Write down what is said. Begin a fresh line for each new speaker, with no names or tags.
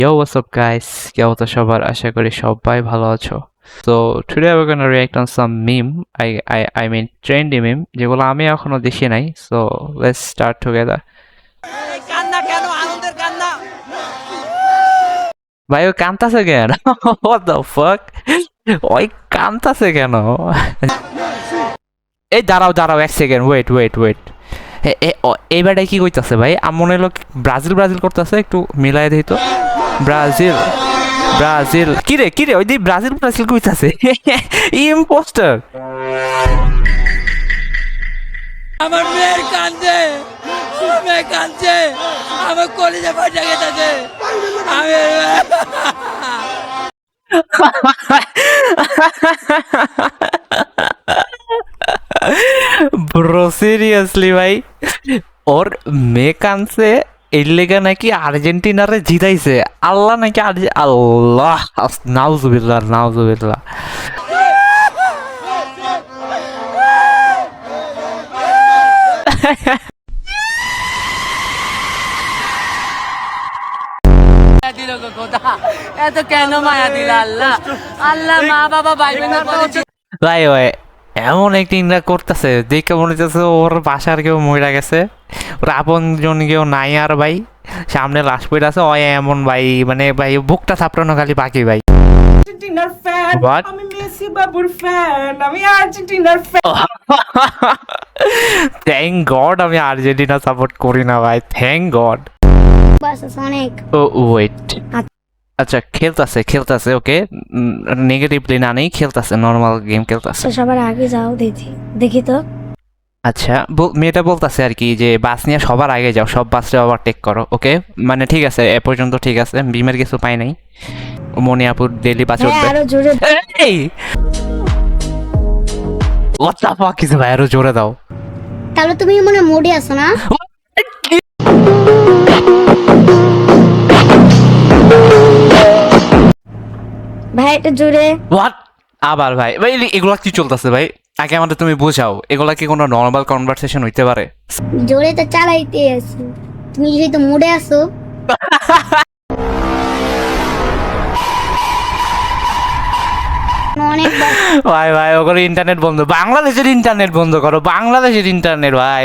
Yo, what's up guys? কি অবস্থা সবার? আশা করি সবাই ভালো আছো। So today we're gonna react on some meme. I mean trendy meme যেগুলো আমি এখনো দেখি নাই. So let's start together.
কান্না কেন আনন্দের কান্না
ভাই ও কাঁদতাছে কেন? What the fuck? ওই কাঁদতাছে কেন? এই দাঁড়াও এক সেকেন্ড ওয়েট এইবারটাই কি কইতাছে ভাই? আমার মনে হলো ব্রাজিল করতেছে, একটু মিলাই দিই তো। ব্রাজিল কিরে ওই দি ব্রাজিল কইতাছে। ইম্পোস্টার।
আমার মেয়ের কান্দে আমার মেয়ে কান্দছে আমার কলেজে ফাটা গেছে আমি
ব্রো সিরিয়াসলি ভাই, ওর মেয়ে কানছে এর লেগে নাকি আর্জেন্টিনারে জিতাইছে। আল্লাহ নাকি আল্লাহ নাউজুবিল্লাহ।
দিল গো খোদা এত কেন মায়া দিল আল্লাহ আল্লাহ মা বাবা ভাই বোন
ভাই এমন অ্যাক্টিংটা করতেছে দেখে মনে হচ্ছে ওর বাসার কেউ মরে গেছে, ওর আপন জন কেউ নাই আর ভাই, সামনে লাশ পড়ে আছে। এমন ভাই, মানে ভাই বুকটা ছাপড়ানো খালি বাকি ভাই।
আর্জেন্টিনার ফ্যান
What?
আমি মেসি বাবুর ফ্যান আমি আর্জেন্টিনার ফ্যান
থ্যাংক গড আমি আর্জেন্টিনা সাপোর্ট করি না ভাই, থ্যাংক গড।
অনেক
ও ওয়েট, আচ্ছা খেলতাছে ওকে, নেগেটিভলি না নেই, খেলতাছে নর্মাল গেম খেলতাছে।
সবার আগে যাও দেখি তো।
আচ্ছা মেয়েটা বলতাছে আর কি যে বাস নিয়ে সবার আগে যাও, সব বাসটা ওভারটেক করো, ওকে মানে ঠিক আছে, এ পর্যন্ত ঠিক আছে, বিমের কিছু পাই নাই। মনিয়াপুর ডেলি বাস উঠবে।
আরো জোরে
এই what the fuck is ভাই, আরো জোরে দাও।
তাহলে তুমি মনে মোডে আছো না? ভাই এটা জোরে।
হোয়াট আবার ভাই এগুলা কি চলতেছে ভাই? আগে আমাদের তুমি বোঝাও, এগুলা কি কোনো নর্মাল কনভারসেশন হইতে পারে?
জোরে তো চালাইতে আছো, তুমি যেহেতু মোডে আছো। অনেক
ভাই ওগুলো ইন্টারনেট বন্ধ, বাংলাদেশের ইন্টারনেট বন্ধ করো, বাংলাদেশের ইন্টারনেট ভাই।